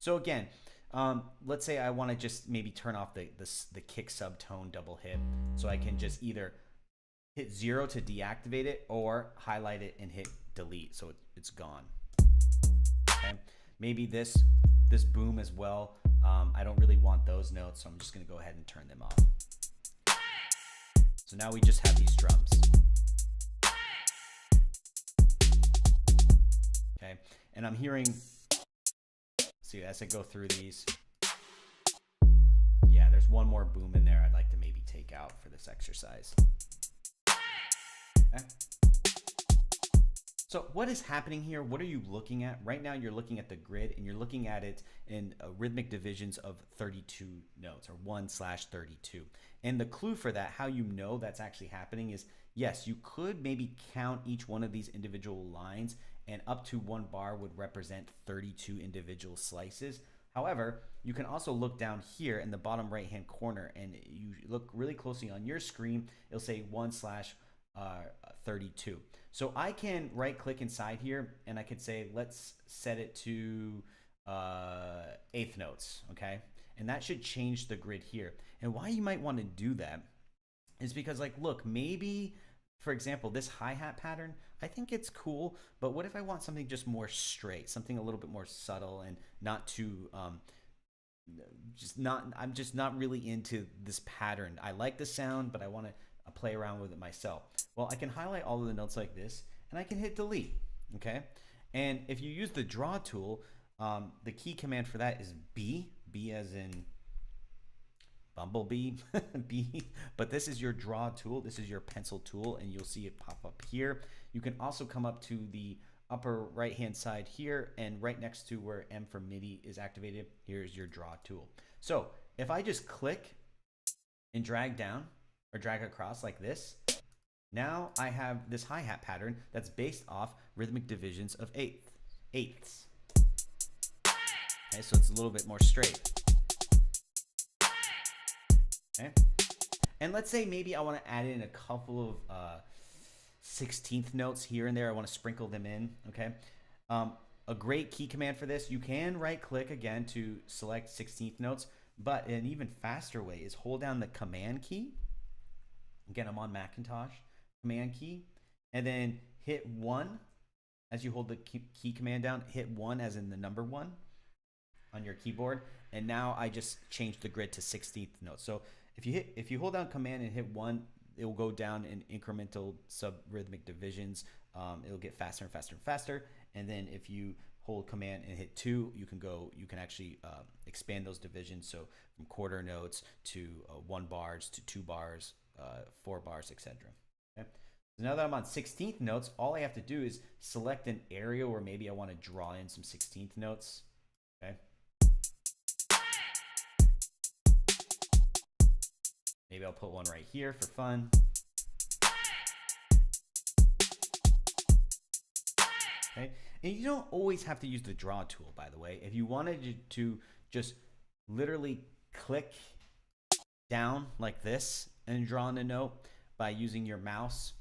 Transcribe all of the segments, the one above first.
So again, let's say I want to just maybe turn off the kick subtone double hit, so I can just either hit 0 to deactivate it or highlight it and hit delete so it's gone. Okay, maybe this boom as well. I don't really want those notes, so I'm just going to go ahead and turn them off. So now we just have these drums. Okay, and I'm hearing, see, as I go through these, yeah, there's one more boom in there I'd like to maybe take out for this exercise. Okay. So what is happening here? What are you looking at? Right now you're looking at the grid and you're looking at it in rhythmic divisions of 32 notes, or 1/32. And the clue for that, how you know that's actually happening, is yes, you could maybe count each one of these individual lines, and up to 1 bar would represent 32 individual slices. However, you can also look down here in the bottom right hand corner, and you look really closely on your screen, it'll say 1/32. So I can right click inside here and I could say, let's set it to 1/8 notes, okay? And that should change the grid here. And why you might want to do that is because, like, look, maybe, for example, this hi-hat pattern, I think it's cool, but what if I want something just more straight, something a little bit more subtle and not too, I'm just not really into this pattern. I like the sound, but I want to play around with it myself. Well, I can highlight all of the notes like this and I can hit delete, okay? And if you use the draw tool, the key command for that is B as in bumblebee, B, but this is your draw tool, this is your pencil tool, and you'll see it pop up here. You can also come up to the upper right hand side here, and right next to where M for MIDI is activated, here's your draw tool. So if I just click and drag down or drag across like this, now I have this hi-hat pattern that's based off rhythmic divisions of eighths. Okay, so it's a little bit more straight. Okay, and let's say maybe I want to add in a couple of 16th notes here and there. I want to sprinkle them in. Okay, a great key command for this, you can right click again to select 16th notes, but an even faster way is hold down the command key. Again, I'm on Macintosh, command key, and then hit 1 as you hold the key command down, hit 1 as in the number 1 on your keyboard, and now I just changed the grid to 16th notes. So if you hold down command and hit 1, it will go down in incremental sub-rhythmic divisions. It'll get faster and faster and faster, and then if you hold command and hit 2, you can actually expand those divisions, so from quarter notes to 1 bars to 2 bars, 4 bars, etc. Okay? So now that I'm on 16th notes, all I have to do is select an area where maybe I want to draw in some 16th notes. Okay. Maybe I'll put one right here for fun. Okay. And you don't always have to use the draw tool, by the way. If you wanted to just literally click down like this and draw in a note by using your mouse,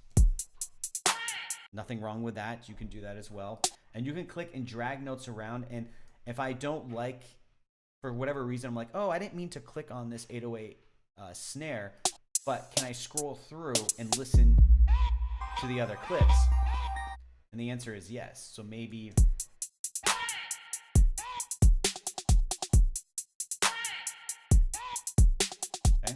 nothing wrong with that. You can do that as well. And you can click and drag notes around. And if I don't like, for whatever reason, I'm like, oh, I didn't mean to click on this 808 snare, but can I scroll through and listen to the other clips? And the answer is yes. So maybe okay.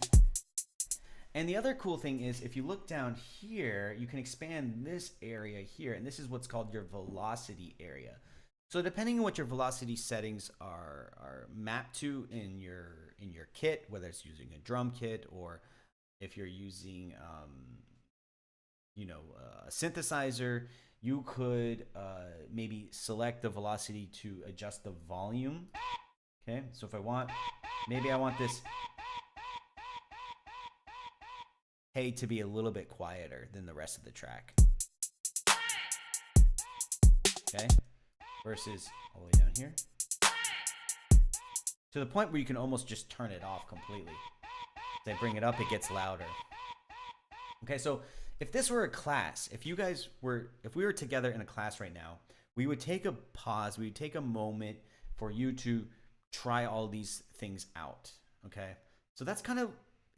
And the other cool thing is, if you look down here, you can expand this area here, and this is what's called your velocity area. So depending on what your velocity settings are mapped to in your kit, whether it's using a drum kit or if you're using a synthesizer, you could maybe select the velocity to adjust the volume. Okay, so if I want, maybe I want this hey to be a little bit quieter than the rest of the track. Okay, versus all the way down here, to the point where you can almost just turn it off completely. As I bring it up, it gets louder. Okay, so if this were a class, if we were together in a class right now, we would take a pause, we would take a moment for you to try all these things out, okay? So that's kind of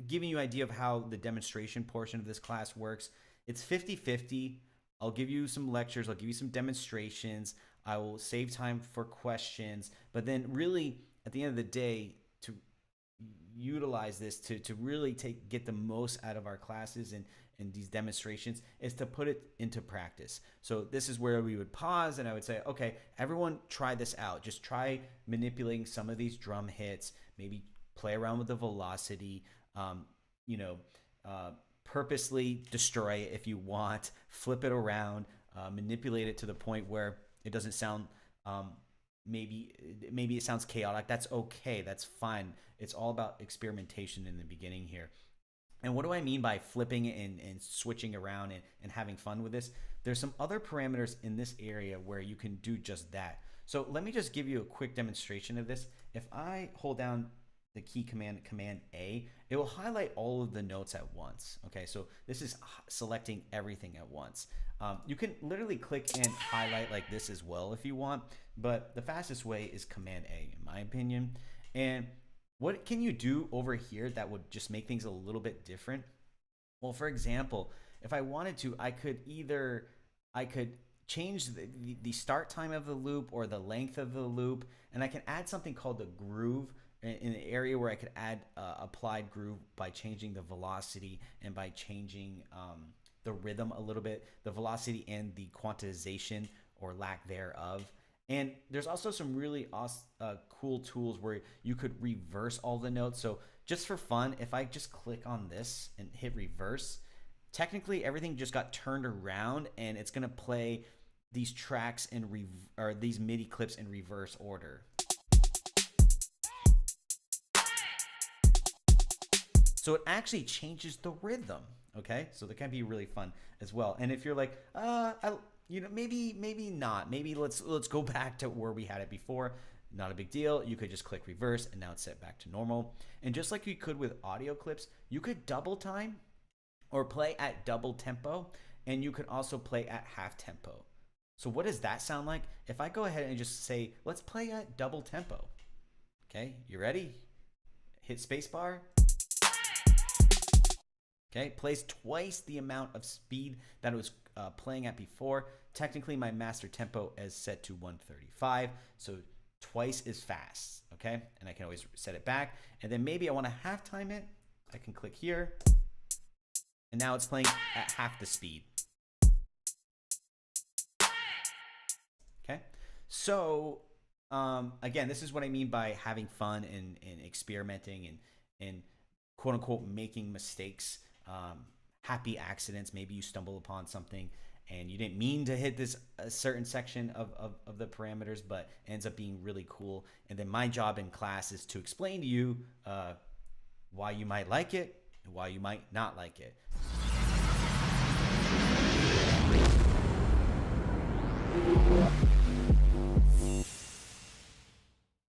giving you an idea of how the demonstration portion of this class works. It's 50-50. I'll give you some lectures, I'll give you some demonstrations, I will save time for questions, but then really at the end of the day, to utilize this to really get the most out of our classes and these demonstrations is to put it into practice. So this is where we would pause and I would say, okay, everyone try this out. Just try manipulating some of these drum hits, maybe play around with the velocity, purposely destroy it if you want, flip it around, manipulate it to the point where it doesn't sound, maybe it sounds chaotic. That's okay, that's fine. It's all about experimentation in the beginning here. And what do I mean by flipping and switching around and having fun with this? There's some other parameters in this area where you can do just that. So let me just give you a quick demonstration of this. If I hold down the key command A, it will highlight all of the notes at once. Okay, so this is selecting everything at once. You can literally click and highlight like this as well if you want, but the fastest way is command A in my opinion. And what can you do over here that would just make things a little bit different? Well, for example, if I wanted to, I could change the start time of the loop or the length of the loop, and I can add something called the groove in an area where I could add applied groove by changing the velocity and by changing the rhythm a little bit, the velocity and the quantization or lack thereof. And there's also some really awesome, cool tools where you could reverse all the notes. So just for fun, if I just click on this and hit reverse, technically everything just got turned around and it's gonna play these tracks or these MIDI clips in reverse order. So it actually changes the rhythm, okay? So that can be really fun as well. And if you're like, maybe not. Maybe let's go back to where we had it before. Not a big deal. You could just click reverse and now it's set back to normal. And just like you could with audio clips, you could double time or play at double tempo, and you could also play at half tempo. So what does that sound like? If I go ahead and just say, let's play at double tempo. Okay, you ready? Hit spacebar. Okay, plays twice the amount of speed that it was playing at before. Technically, my master tempo is set to 135, so twice as fast, okay? And I can always set it back. And then maybe I want to half time it. I can click here. And now it's playing at half the speed. Okay, so again, this is what I mean by having fun and experimenting and quote unquote making mistakes. Happy accidents. Maybe you stumble upon something and you didn't mean to hit this a certain section of the parameters, but it ends up being really cool. And then my job in class is to explain to you why you might like it and why you might not like it.